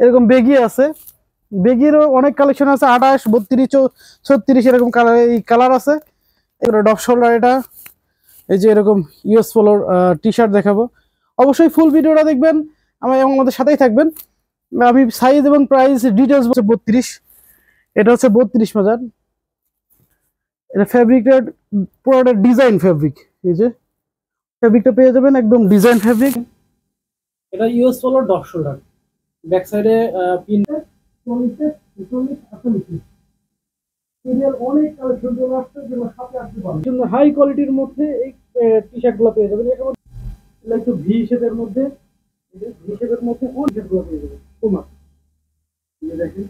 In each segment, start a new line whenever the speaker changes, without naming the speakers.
এরকম বেগি আছে, বেগিরও অনেক কালেকশন আছে, 28, 32, 36 এরকম কালার আছে। এগুলো ডপ শোল্ডার। এটা এই যে এরকম ইউএস পোলোর টি শার্ট দেখাবো। অবশ্যই ফুল ভিডিওটা দেখবেন এবং আমাদের সাথেই থাকবেন। আমি সাইজ এবং প্রাইস ডিটেলস বলছি। 32, এটা হচ্ছে 32 মাজার। এটা ফ্যাব্রিকটা পুরোটা ডিজাইন ফ্যাব্রিক। এই যে ফ্যাব্রিকটা পেয়ে যাবেন একদম ডিজাইন ফ্যাব্রিক। এটা ইউএস পোলোর ডপ শোল্ডার, ব্যাক সাইডে পিন। অনেক কালেকশন আসছে যেগুলো সাথে আসতে পারবেন। হাই কোয়ালিটির মধ্যে এই টি শার্ট গুলো পেয়ে যাবেন। একটু ভি শেপের মধ্যে, ভি শেপের মধ্যে কোন শেপ গুলো পেয়ে যাবেন তোমার দেখেন।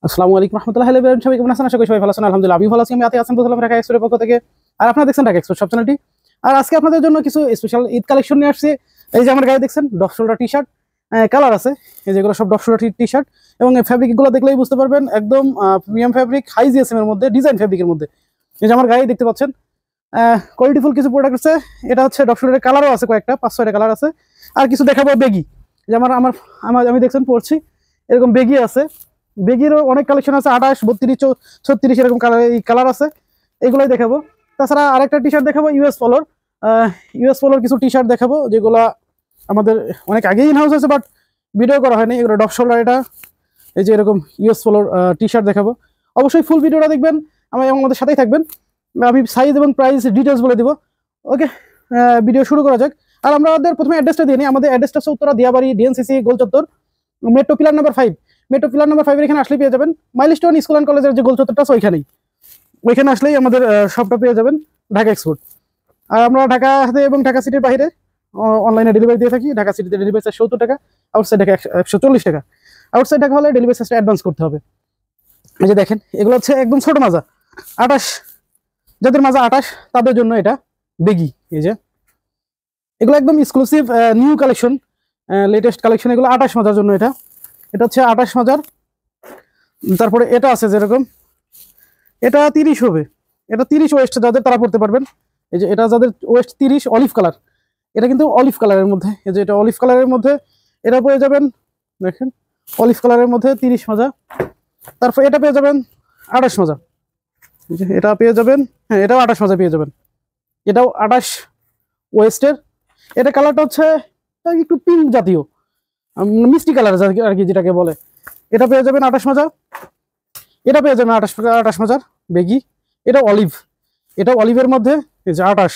আসসালামু আলাইকুম রহমতুল্লাহ। হ্যালো এভরিওয়ান, সবাই কেমন আছেন? আশা করি সবাই ভালো আছেন। আলহামদুলিল্লাহ আমি ভালো আছি। আমি আতি হাসান বলছিলাম ঢাকা এক্সপোর্টের পক্ষ থেকে। আর আপনারা দেখছেন ঢাকা এক্সপোর্ট সব চ্যানেলটি। আর আজকে আপনাদের জন্য কিছু স্পেশাল ঈদ কালেকশন নিয়ে আসছে। এই যে আমার গায়ে দেখছেন depth shoulder T shirt, colour আছে। এই যেগুলো সব ডপ শোল্ডার টি শার্ট এবং এই ফ্যাব্রিকগুলো দেখলেই বুঝতে পারবেন একদম প্রিমিয়াম ফ্যাব্রিক, হাই জিএসএম এর মধ্যে, ডিজাইন ফ্যাব্রিকের মধ্যে। এই যে আমার গায়ে দেখতে পাচ্ছেন কোয়ালিটিফুল কিছু প্রোডাক্ট আছে। এটা হচ্ছে ডপ শোল্ডারের কালারও আছে, কয়েকটা 5-6টা কালার আছে। আর কিছু দেখাবো বেগি, যে আমি দেখছেন পরছি এরকম বেগি আছে। বেগিরও অনেক কালেকশন আছে, 28, 32, 36 এরকম কালার আছে। এগুলোই দেখাবো। তাছাড়া আরেকটা টি শার্ট দেখাবো ইউএস পোলোর কিছু টি শার্ট দেখাবো, যেগুলো আমাদের অনেক আগেই ইনহাউস আছে বাট ভিডিও করা হয়নি। এগুলো ডপ শোল্ডার। এটা এই যে এরকম ইউএস পোলোর টি শার্ট দেখাবো। অবশ্যই ফুল ভিডিওটা দেখবেন এবং আমাদের সাথেই থাকবেন। আমি সাইজ এবং প্রাইস ডিটেলস বলে দিব। ওকে, ভিডিও শুরু করা যাক। আর আমাদের প্রথমে অ্যাড্রেসটা দিয়ে নিই। আমাদের অ্যাড্রেসটা হচ্ছে উত্তরা দিয়াবাড়ি, ডিএনসিসি গোল চত্বর, metro pillar number 5। Metro pillar number 5 এখানে আসলে পেয়ে যাবেন মাইলস্টোন স্কুল অ্যান্ড কলেজের যে গোল চত্বরটা আছে ওইখানে আসলেই আমাদের শপটা পেয়ে যাবেন, ঢাকা এক্সপোর্ট। আর আমরা ঢাকাতে এবং ঢাকা সিটির বাইরে অনলাইনে ডেলিভারি দিয়ে থাকি। ঢাকা সিটিতে ডেলিভারি চার্জ 70 টাকা, আউটসাইড ঢাকা 140 টাকা। আউটসাইড ঢাকা হলে ডেলিভারি চার্জটা অ্যাডভান্স করতে হবে। এই যে দেখেন এগুলো হচ্ছে একদম ছোট মাজা, 28, যাদের মাজা 28 তাদের জন্য এটা বেগি। এই যে এগুলো একদম exclusive new collection, latest collection. এগুলো 28 মাজার জন্য এটা হচ্ছে 28 মাজার। তারপরে এটা আছে যেরকম, এটা 30 হবে। এটা 30 ওয়েস্ট যাদের তারা পড়তে পারবেন। এই যে এটা যাদের ওয়েস্ট 30, অলিভ কালার। এটা কিন্তু অলিভ কালারের মধ্যে, এই যে এটা অলিভ কালারের মধ্যে এটা পেয়ে যাবেন। দেখেন অলিভ কালারের মধ্যে 30 মাজা। তারপর এটা পেয়ে যাবেন 28 মাজা। এটা পেয়ে যাবেন, হ্যাঁ এটাও 28 মাজা পেয়ে যাবেন। এটাও 28 ওয়েস্টের। এটা কালারটা হচ্ছে একটু পিঙ্ক জাতীয়, মিষ্টি কালার আর কি যেটাকে বলে। এটা পেয়ে যাবেন 28 মাজা। এটা পেয়ে যাবেন 28 মাজার বেগি। এটা অলিভ, এটা অলিভের মধ্যে। এই যে 28,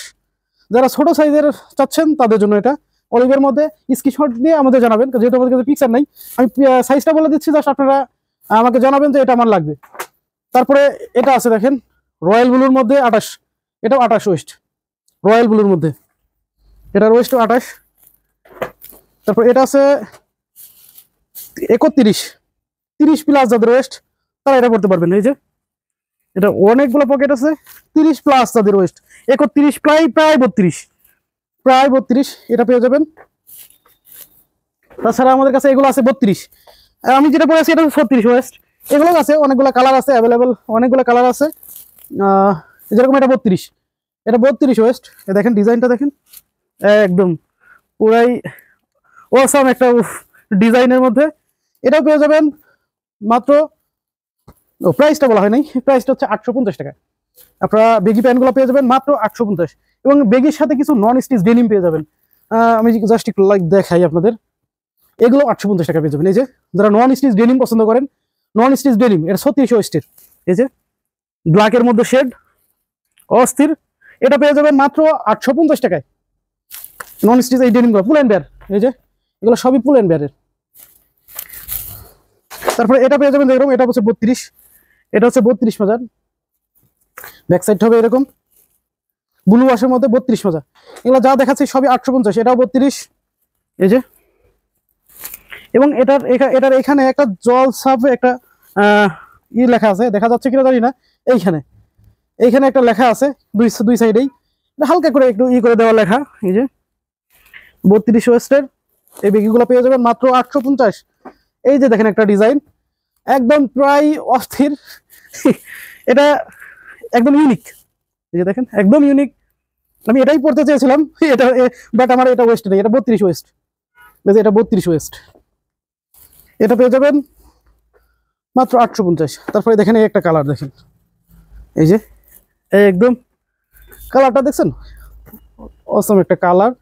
যারা ছোট সাইজের চাচ্ছেন তাদের জন্য এটা অলিভের মধ্যে। স্ক্রিনশট দিয়ে আমাদের জানাবেন, যেহেতু আমাদের কাছে পিকচার নাই। আমি সাইজটা বলে দিচ্ছি, জাস্ট আপনারা আমাকে জানাবেন যে এটা আমার লাগবে। তারপরে এটা আছে দেখেন রয়্যাল ব্লুর মধ্যে 28, এটাও 28 ওয়েস্ট, রয়্যাল ব্লুর মধ্যে। এটার ওয়েস্টও 28। তারপর এটা আছে 31, 30 প্লাস যাদের ওয়েস্ট তারা এটা করতে পারবেন। এই যে এটা অনেকগুলো পকেট আছে, 30 প্লাস যাদের ওয়েস্ট। 31 প্রায় 32, এটা পেয়ে যাবেন। তাছাড়া আমাদের কাছে এগুলো আছে 32, আমি যেটা পড়েছি এটা 34 ওয়েস্ট। এগুলো আছে অনেকগুলো কালার আছে অ্যাভেলেবেল, অনেকগুলো কালার আছে। যেরকম এটা 32, এটা 32 ওয়েস্ট। দেখেন ডিজাইনটা দেখেন, একদম পুরাই অসাম একটা ডিজাইনের মধ্যে। এটাও পেয়ে যাবেন মাত্র, প্রাইসটা বলা হয় নাই, প্রাইসটা হচ্ছে 850 টাকা। আপনারা বেগি প্যান্টগুলো পেয়ে যাবেন মাত্র 850, এবং বেগির সাথে কিছু নন স্টিচ ডেনিম পেয়ে যাবেন। আমি জাস্ট একটু দেখাই আপনাদের। এগুলো 850 টাকা পেয়ে যাবেন। এই যে যারা নন স্টিচ ডেনিম পছন্দ করেন, নন স্টিচ ডেনিম, এটা 36 ওয়েস্টের। এই যে ব্ল্যাকের মধ্যে শেড, অস্থির। এটা পেয়ে যাবেন মাত্র 850 টাকায়। নন স্টিচ এই ডেনিমগুলো পুল অ্যান্ড বেয়ার। এই যে এগুলো সবই পুল অ্যান্ড বেয়ারের। তারপরে এটা পেয়ে যাবেন এরকম, এটা হচ্ছে 32, এটা হচ্ছে 32 মাজার। ব্যাক সাইড হবে এরকম ব্লু ওয়াশের মধ্যে 32 মাজা। এগুলো যা দেখাচ্ছি সবই 850, এটাও 32। এই যে এবং এটার এখানে একটা জল সাপ একটা লেখা আছে, দেখা যাচ্ছে কিনা জানি না। এইখানে একটা লেখা আছে দুই সাইডেই, হালকা করে একটু করে দেওয়া লেখা। এই যে 32 ওয়েস্টের এই বেগিগুলো পেয়ে যাবেন মাত্র 850। এই যে দেখেন একটা ডিজাইন একদম প্রায় অস্থির, এটা একদম ইউনিক। এই যে দেখেন একদম ইউনিক। আমি এটাই পড়তে চেয়েছিলাম এটা, বাট আমার এটা ওয়েস্ট নেই, এটা 32 ওয়েস্ট। এটা 32 ওয়েস্ট, এটা পেয়ে যাবেন মাত্র 850। তারপরে দেখেন এই একটা কালার দেখেন, এই যে একদম কালারটা দেখছেন, অসম একটা কালার।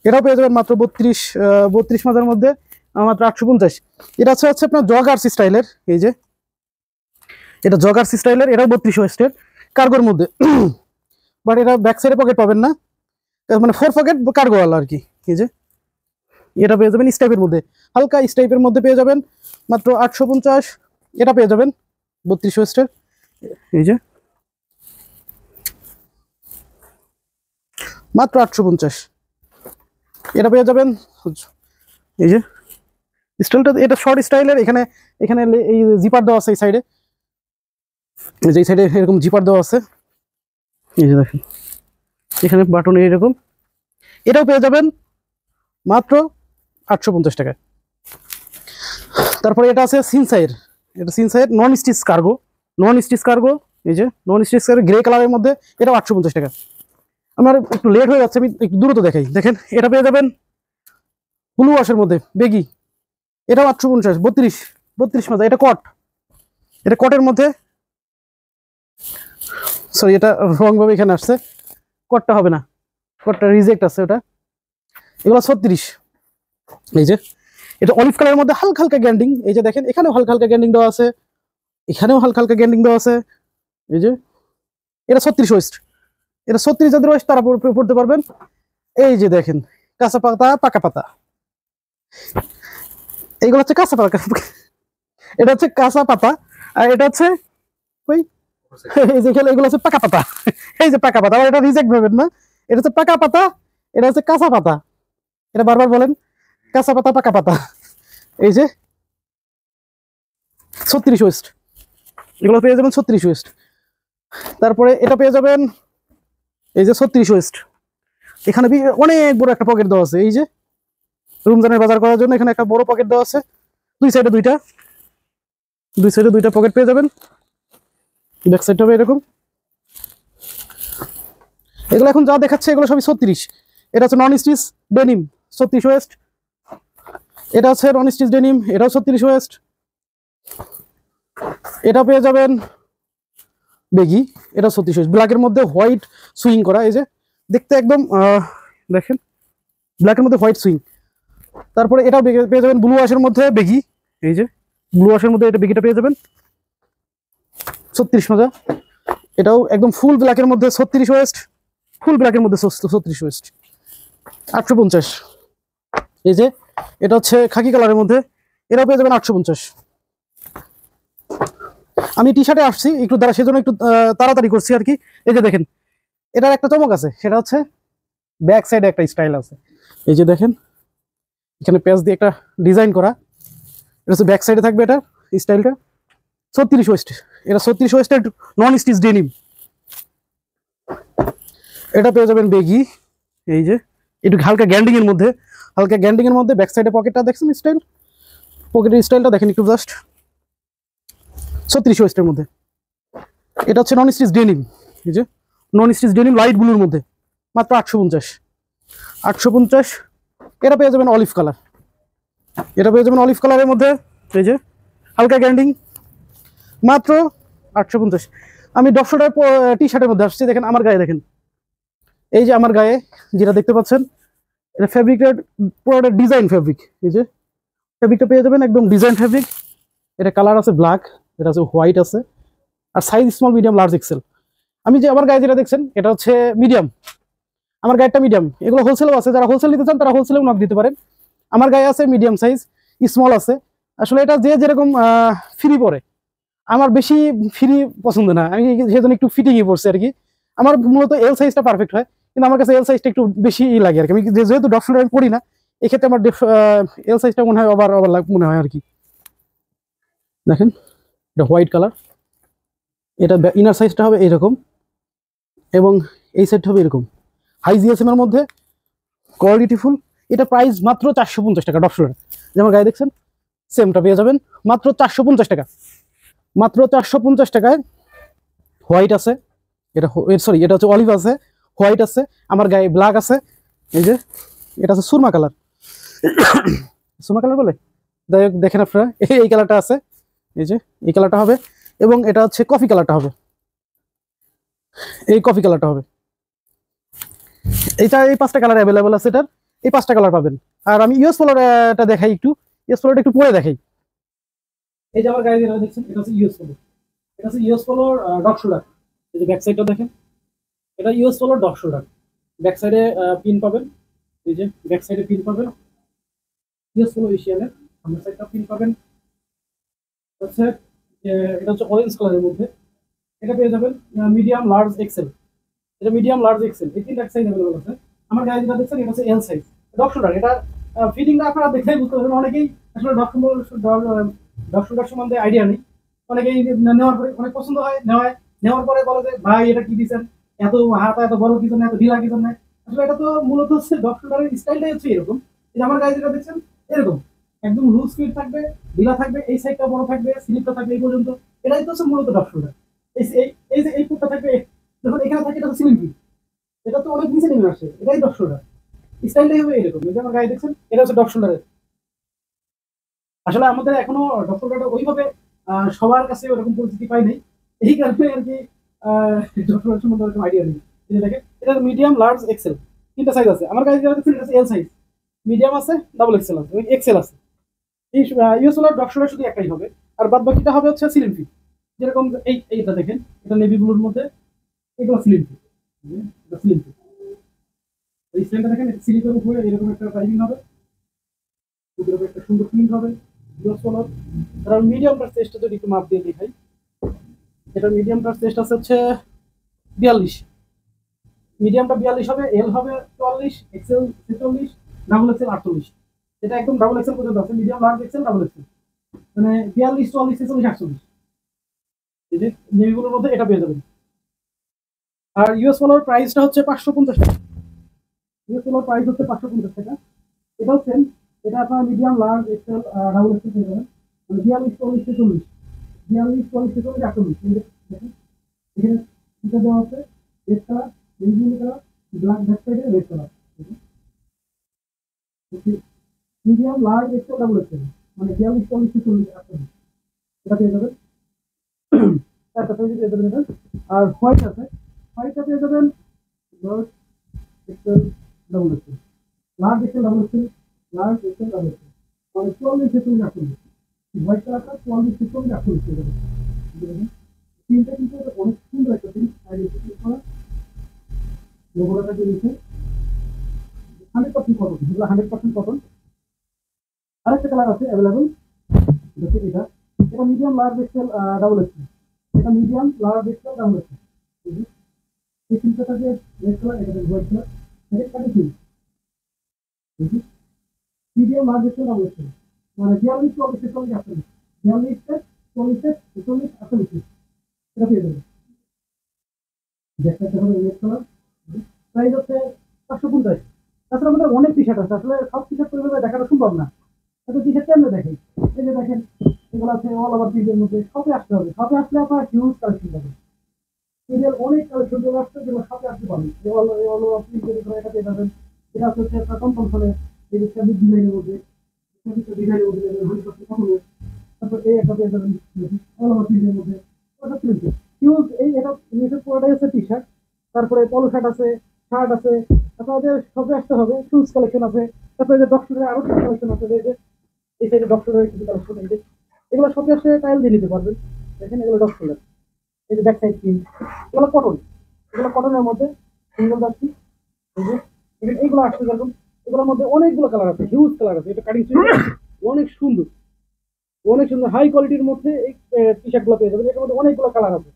এটাও পেয়ে যাবেন মাত্র 32 মাজার মধ্যে, মাত্র 850। এটা হচ্ছে আপনার জগার্স স্টাইলের, এই যে এটা জগার্স স্টাইলের, এটাও 32 ওয়েস্টের কার্গোর মধ্যে। বাট এটা ব্যাক সাইডে পকেট পাবেন না, মানে 4 পকেট কার্গোওয়ালা আর কি। এই যে এটা পেয়ে যাবেন স্টাইপের মধ্যে, হালকা স্টাইপের মধ্যে পেয়ে যাবেন মাত্র 850। এটা পেয়ে যাবেন 32 ওয়েস্টের, এই যে মাত্র 850। এটা পেয়ে যাবেন, এই যে স্টাইলটা, এটা শর্ট স্টাইলের। এখানে এই জিপার দেওয়া আছে এই সাইডে, এই সাইডে এরকম জিপার দেওয়া আছে, এই যে দেখেন এখানে বাটন এইরকম। এটাও পেয়ে যাবেন মাত্র 850 টাকায়। তারপরে এটা আছে সিনসাইর, এটা সিনসাইর নন স্টিচ কার্গো, এই যে নন স্টিচ কার্গো গ্রে কালারের মধ্যে, এটাও 850 টাকা। আমার একটু লেট হয়ে যাচ্ছে, আমি একটু দ্রুত দেখাই। দেখেন এটা পেয়ে যাবেন ব্লু ওয়াশের মধ্যে বেগি, এটাও 850, 32 মাথা। এটা কটের মধ্যে, সরি এটা রং ভাবে এখানে আসছে, কটটা হবে না, কটটা রিজেক্ট আছে ওটা। এগুলো 36। এই যে এটা অলিভ কালারের মধ্যে হালকা হালকা গ্যান্ডিং, এই যে দেখেন এখানেও হালকা হালকা গ্যান্ডিং দেওয়া আছে, এখানেও হালকা হালকা গ্যান্ডিং দেওয়া আছে। এই যে এটা 36 ওয়েস্ট, এটা 36 যাদের ওয়েস্ট তারা পড়তে পারবেন। এই যে দেখেন কাঁচা পাতা পাকা পাতা, এইগুলো হচ্ছে কাঁচা পাতা, এটা হচ্ছে কাঁচা পাতা, আর এটা হচ্ছে ওই এই যে এগুলো হচ্ছে পাকা পাতা। এই যে পাকা পাতা, এটা রিজেক্ট ভাবেন না, এটা হচ্ছে পাকা পাতা, এটা হচ্ছে কাঁচা পাতা। এটা বারবার বলেন, কাঁচা পাতা পাকা পাতা। এই যে 36 ওয়েস্ট, এগুলো পেয়ে যাবেন 36 ওয়েস্ট। তারপরে এটা পেয়ে যাবেন এই যে 36 ওয়েস্ট, এখানে অনেক বড় একটা পকেট দেওয়া আছে। এই যে রমজানের বাজার করার জন্য এখানে একটা বড় পকেট দেওয়া আছে, দুই সাইডে দুইটা পকেট পেয়ে যাবেন। ব্যাক সাইড হবে এরকম। এগুলো এখন যা দেখাচ্ছে এগুলো সবই 36। এটা হচ্ছে নন স্টিচ ডেনিম 36 ওয়েস্ট, এটা হচ্ছে নন স্টিচ ডেনিম, এটাও 36 ওয়েস্ট। এটা পেয়ে যাবেন বেগি, এটা 36 ওয়েস্ট, ব্ল্যাকের মধ্যে হোয়াইট সুইং করা। এই যে দেখতে একদম দেখেন ব্ল্যাকের মধ্যে হোয়াইট সুইং। তারপরে এটাও পেয়ে যাবেন ব্লু ওয়াশের মধ্যে বেগি, এই যে ব্লু ওয়াশের মধ্যে এটা বেগিটা পেয়ে যাবেন 36 মজা। এটাও একদম ফুল ব্ল্যাকের মধ্যে 36 ওয়েস্ট, ফুল ব্ল্যাকের মধ্যে 36 ওয়েস্ট, 850। এই যে এটা হচ্ছে খাকি কালারের মধ্যে, এটাও পেয়ে যাবেন 850। আমি টি শার্টে আসছি একটু দ্বারা, সেজন্য একটু তাড়াতাড়ি করছি আর কি। এই যে দেখেন এটার একটা চমক আছে, সেটা হচ্ছে ব্যাক সাইডে একটা স্টাইল আছে। এই যে দেখেন এখানে পেজ দিয়ে একটা ডিজাইন করা, এটা হচ্ছে ব্যাক সাইডে থাকবে এটা স্টাইলটা। 36 ওয়েস্ট, এটা 36 ওয়েস্টের নন স্টিচ ডেনিম। এটা পেয়ে যাবেন বেগি, এই যে একটু হালকা গ্যান্ডিং এর মধ্যে, ব্যাক সাইডে পকেটটা দেখছেন স্টাইল, পকেটের স্টাইলটা দেখেন একটু জাস্ট। 36 ওয়েস্টের মধ্যে, এটা হচ্ছে নন স্টিচ ডেনিম, এই যে নন স্টিচ ডেনিম লাইট ব্লুর মধ্যে, মাত্র 850। এটা পেয়ে যাবেন অলিভ কালারের মধ্যে, এই যে হালকা গ্যান্ডিং, মাত্র 850। আমি ডফশোটার টি শার্টের মধ্যে আসছি। দেখেন আমার গায়ে, দেখেন এই যে আমার গায়ে যেটা দেখতে পাচ্ছেন, এটা ফেব্রিকের পুরোটা ডিজাইন ফেব্রিক। এই যে ফেব্রিকটা পেয়ে যাবেন একদম ডিজাইন ফেব্রিক। এটা কালার আছে ব্ল্যাক, এটা আছে হোয়াইট আছে, আর size small, medium, large, XL. আমি যে আমার গায়ে যেটা দেখছেন এটা হচ্ছে মিডিয়াম, আমার গায়েটা মিডিয়াম। এগুলো হোলসেলও আছে, যারা হোলসেল নিতে চান তারা হোলসেলেও নক দিতে পারেন। আমার গায়ে আছে মিডিয়াম সাইজ, স্মল আছে। আসলে এটা যে যেরকম ফ্রি পরে, আমার বেশি ফ্রি পছন্দ না, আমি সেজন্য একটু ফিটিংই পড়ছি আর কি। আমার মূলত এল সাইজটা পারফেক্ট হয়, কিন্তু আমার কাছে এল সাইজটা একটু বেশি লাগে আর কি। আমি যেহেতু ডফশোল্ডার আমি পড়ি না, এক্ষেত্রে আমার এল সাইজটা মনে হয় ওভার মনে হয় আর কি। দেখেন এটা হোয়াইট কালার, এটা ইনার সাইজটা হবে এরকম, এবং এই সাইডটা হবে এরকম, হাই জিএসএম এর মধ্যে, কোয়ালিটি ফুল। এটা প্রাইস মাত্র 450 টাকা। ডফশোল্ডার যে আমার গায়ে দেখছেন সেমটা পেয়ে যাবেন মাত্র 450 টাকা, মাত্র 450 টাকায়। হোয়াইট আছে, এটা সরি এটা হচ্ছে অলিভ আছে, হোয়াইট আছে, আমার গায়ে ব্ল্যাক আছে। এই যে এটা হচ্ছে সুরমা কালার, সোনা কালার বলে, যাই হোক দেখেন আপনারা এই কালারটা আছে, এই যে এই কালারটা হবে, এবং এটা হচ্ছে কফি কালারটা হবে, এই কফি কালারটা হবে। এইটা এই 5টা কালার অ্যাভেলেবল আছে এটার, এই 5টা কালার পাবেন। আর আমি ইউএস পোলোটা দেখাই একটু, ইউএস পোলোটা একটু পরে দেখাই। এই যে আমার গায়ে যেটা দেখছেন এটা হচ্ছে ইউএস পোলো, এটা হচ্ছে ইউএস পোলোর ডগ শোল্ডার। এই যে ব্যাক সাইডটা দেখেন, এটা ইউএস পোলোর ডগ শোল্ডার। ব্যাক সাইডে পিন পাবেন, এই যে ব্যাক সাইডে পিন পাবেন ইউএস পোলো এশিয়ানের, সামনের সাইডটা পিন পাবেন হচ্ছে এটা হচ্ছে অরেঞ্জ কালারের মধ্যে। এটা পেয়ে যাবেন মিডিয়াম লার্জ এক্সেল, এটা মিডিয়াম লার্জ এক্সেল, এই তিনটা সাইজ अवेलेबल আছে। আমার গায়ে যেটা দেখছেন এটা হচ্ছে এল সাইজ ডগ শোল্ডার। এটা ফিটিংটা আপনারা দেখলেই বুঝতে পারবেন, অনেকেই আসলে ডগ শোল্ডার সম্বন্ধে আইডিয়া নেই। অনেকেই নেওয়ার পরে অনেক পছন্দ হয়, নেওয়ার পরে বলে যে ভাই এটা কি দিচ্ছেন, এত হাতা এত বড় কি জন্য, এত ঢিলা কি জন্য। আসলে এটা তো মূলত হচ্ছে ডগ শোল্ডারের স্টাইলটাই হচ্ছে এরকম। এই যে আমার গায়ে যেটা দেখছেন এরকম একদম লুজ ফিট থাকবে, ঢিলা থাকবে, এই সাইডটা বড় থাকবে, স্লিপটা থাকবে এই পর্যন্ত। এটাই তো হচ্ছে মূলত ডগ শোল্ডার। এই এই যে এই ফুটটা থাকবে যখন এখানে থাকে এটা হচ্ছে স্লিম ফিট, এটা তো অনেক নিচে নেমে আসে, এটাই ডগ শোল্ডার। স্টাইলটাই হবে এরকম। এই যে আমার গায়ে দেখছেন এটা হচ্ছে ডগ শোল্ডারের। আসলে আমাদের এখনো ডগ শোল্ডারটা ওইভাবে সবার কাছে ওরকম পরিস্থিতি পাই নাই, এই কারণে আর কি ডগ শোল্ডার সম্বন্ধে ওরকম আইডিয়া নেই। এই যে দেখেন এটা মিডিয়াম লার্জ এক্সেল, তিনটা সাইজ আছে। আমার গায়ে যেটা দেখছেন এটা এল সাইজ, মিডিয়াম আছে, ডাবল এক্সেল আছে, এক্সেল আছে। এই ইউএস ডগ শোল্ডার শুধু একটাই হবে, আর বাদ বাকিটা হবে হচ্ছে স্লিম ফিট। যেরকম এইটা দেখেন, এটা নেভি ব্লুর মধ্যে, এগুলো স্লিম ফিট, এটা স্লিম ফিট। এই স্ট্যান্ডটা দেখেন সিলিকের উপরে এরকম একটা টাইপিং হবে, উপরে একটা সুন্দর প্রিন্ট হবে ইউএস কালার। আর মিডিয়ামটার চেস্টটা যদি একটু মাপ দিয়ে দেখাই, এটা মিডিয়ামটার চেস্ট আছে হচ্ছে 42, মিডিয়ামটা 42 হবে, এল হবে 44, এক্সেল 46, ডাবল এক্সেল 48। এটা একদম ডাবল এক্সেল পর্যন্ত আছে, medium large XL double XL, মানে 42 44 46 48। এই যে নেভিগুলোর মধ্যে এটা পেয়ে যাবেন। আর ইউএস কালার প্রাইসটা হচ্ছে 550 টাকা, ইউএস কালার প্রাইস হচ্ছে 550 টাকা। এটাও সেম, এটা আপনার medium large XL double Excel পেয়ে যাবেন, মানে 42 44 46, 42 44 46 48। দেখেন এখানে এটা দেওয়া আছে রেড কালার, বেগুনি কালার, ব্ল্যাক ব্যাক সাইডে red colour. Medium large XL double XL, মানে 42 44 46 48, এটা পেয়ে যাবেন। একটা পেয়ে যাবেন এটা। আর হোয়াইট আছে, হোয়াইটটা পেয়ে যাবেন large XL double Excel, large XL double Excel, large XL double XL, মানে 44 46 48। হোয়াইট কালারটা 44 46 48 পেয়ে যাবেন। দেখুন তিনটা কিন্তু অনেক সুন্দর একটা জিনিস, আর লোগোটা থাকে নিচে 100% কটন, যেগুলো 100% কটন। আরেকটা কালার আছে অ্যাভেলেবল, এটা এটা এটা medium large XL double XL, এটা medium large XL double XL. এই তিনটা থাকে রেড কালার, এটা হোয়াইট কালার, এটা কাটি medium large XL double XL, মানে 42 44 46 48, 42 44 46 48, এটা পেয়ে যাবেন। দেখতে হবে রেড কালার, প্রাইস হচ্ছে 550। তাছাড়া আমাদের অনেক টি শার্ট আছে, আসলে সব টি শার্ট করে দেখানো সম্ভব না। এত টি শার্ট কেমনে দেখেন, এই যে দেখেন এগুলো আছে অল ওভার প্রিন্টের মধ্যে। শপে আসতে হবে, শপে আসলে আপনার হিউজ কালেকশন পাবেন, এদের অনেক কালেকশন চলে আসছে, যেগুলো শপে আসতে পারেন। যে অল ওভার প্রিন্টের উপরে এটা পেয়ে যাবেন, এটা হচ্ছে একটা কম্পন ফলে এই যে ফ্যাব্রিক ডিজাইনের মধ্যে, ফ্যাব্রিক ডিজাইনের মধ্যে যাবেন 100% কটনের। তারপর এই একটা পেয়ে যাবেন অল ওভার প্রিন্টের মধ্যে, ওটা প্রিন্ট হিউজ। এই এটা পুরোটাই হচ্ছে টি শার্ট, তারপরে পলো শার্ট আছে, শার্ট আছে। আপনাদের শপে আসতে হবে, শুজ কালেকশন আছে। তারপরে যে ডক্টরের আরো কিছু কালেকশন আছে, এই যে এই সাইডে ডক্টরের কিছু কালেকশন, এই যে এগুলো শপে আসলে টাইল দিয়ে নিতে পারবেন। দেখেন এগুলো ডক্টরের, এই যে ব্যাক সাইড পিন, এগুলো কটন, এগুলো কটনের মধ্যে সিঙ্গেল যাচ্ছি। এই যে এখানে এইগুলো আসছে যেরকম, এগুলোর মধ্যে অনেকগুলো কালার আছে, হিউজ কালার আছে। এটা কাটিং অনেক সুন্দর, অনেক সুন্দর হাই কোয়ালিটির মধ্যে এই টি শার্ট গুলো পেয়ে যাবেন। এটার মধ্যে অনেকগুলো কালার আছে।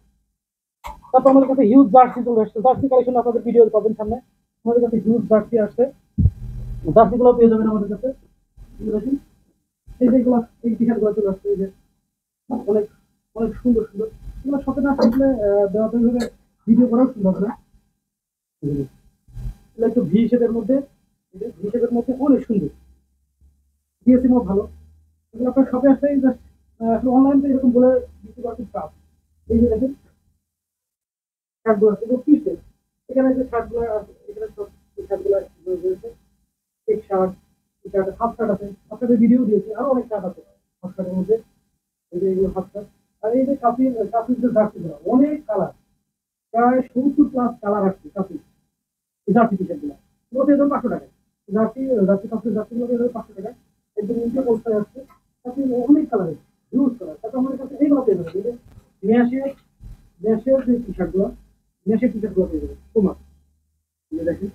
তারপর আমাদের কাছে হিউজ জার্সি চলে আসছে, জার্সি কালেকশন আপনাদের ভিডিও পাবেন সামনে। আমাদের কাছে হিউজ জার্সি আসছে, জার্সি গুলো পেয়ে যাবেন আমাদের কাছে। এই যে এগুলো এই টি শার্ট গুলো চলে আসছে, এই যে অনেক অনেক সুন্দর সুন্দর। এগুলো শপে না থাকলে দেওয়া তো এইভাবে ভিডিও করাও সম্ভব না। এগুলো একটু ভি শেপের মধ্যে, ভি শেপের মধ্যে অনেক সুন্দর, দিয়েছি মোট ভালো। এগুলো আপনার শপে আসলে জাস্ট আসলে অনলাইন তো এরকম বলে দিতে পারছি কাজ। এই যে দেখেন শার্টগুলো আছে, এগুলো পিসের। এখানে যে শার্টগুলো এখানে সব শার্টগুলো রয়েছে, চেক শার্ট, এটা একটা হাফ কাট আছে, আপনাদের ভিডিও দিয়েছি, আরো অনেক কাট আছে হাফ কাটের মধ্যে। এই যে এগুলো হাফ কাট। আর এই যে কাপির কাপির যে জার্সিগুলো অনেক কালার, প্রায় 70+ কালার আসছে কাপির জার্সি টি শার্ট গুলো। এগুলো পেয়ে যাবেন 500 টাকায়। জার্সি জার্সি কাপড়ের জার্সিগুলো পেয়ে যাবেন 500 টাকায়। একদম ইন্ডিয়া অবস্থায় আসছে। কাপি অনেক কালার আছে, হিউজ কালার। তারপর আমাদের কাছে এইগুলো পেয়ে যাবেন, এই যে ম্যাশের ম্যাশের যে টি শার্ট গুলো, ম্যাশের টি শার্ট গুলো পেয়ে যাবেন তোমার। এই যে দেখেন,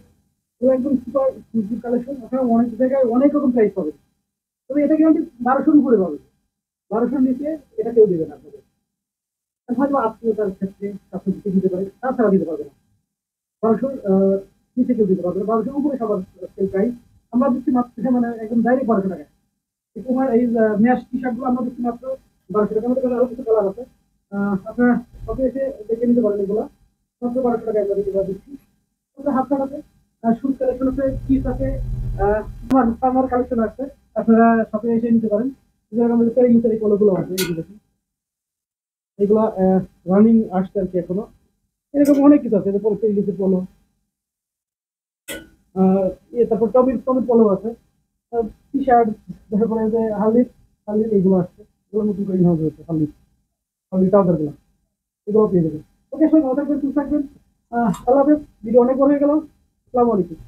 এগুলো একদম সুপার সুপার কালেকশন। আপনারা অনেক জায়গায় অনেক রকম প্রাইস পাবেন, তবে এটা কিন্তু 1200-র উপরে পাবেন। 1200-র নিচে এটা কেউ দেবে না আপনাদের। হয়তো আত্মীয়তার ক্ষেত্রে কাপড় দিতে পারে, তাছাড়া দিতে পারবে না। 1200 নিচে কেউ দিতে পারবে না, 1200-র উপরে সবার সেল প্রাইস। আমরা দিচ্ছি মাত্র মানে একদম ডাইরেক্ট 1200 টাকায়। তোমার এই ম্যাশ টি শার্ট গুলো আমরা দিচ্ছি মাত্র 1200 টাকা। আমাদের কাছে আরো কিছু কালার আছে, আপনারা শপে এসে দেখে নিতে পারেন। এগুলো মাত্র 1200 টাকায় আমরা দিচ্ছি। হাফ কাট আছে, শুজ কালেকশন আছে, কিস আছে, আমার ফার্মার কালেকশন আছে। আপনারা শপে এসে নিতে পারেন। যেরকম আমাদের পেরিমিটারি পলোগুলো আছে, এই যে দেখুন এগুলা রানিং আসছে আর কি এখনো। এরকম অনেক কিছু আছে, এরপর পেরিমিটারি পলো, তারপর টমির টমির পলো আছে, টি শার্ট, তারপরে যে হালদির হালদির এইগুলো আসছে, এগুলো নতুন করে ইনহাউস হচ্ছে হালদির হালদির ট্রাউজার গুলো, এগুলো পেয়ে যাবেন। ওকে, সবাই ভালো থাকবেন, সুস্থ থাকবেন। আল্লাহ হাফেজ। ভিডিও অনেক বড় হয়ে গেল। আসসালামু আলাইকুম।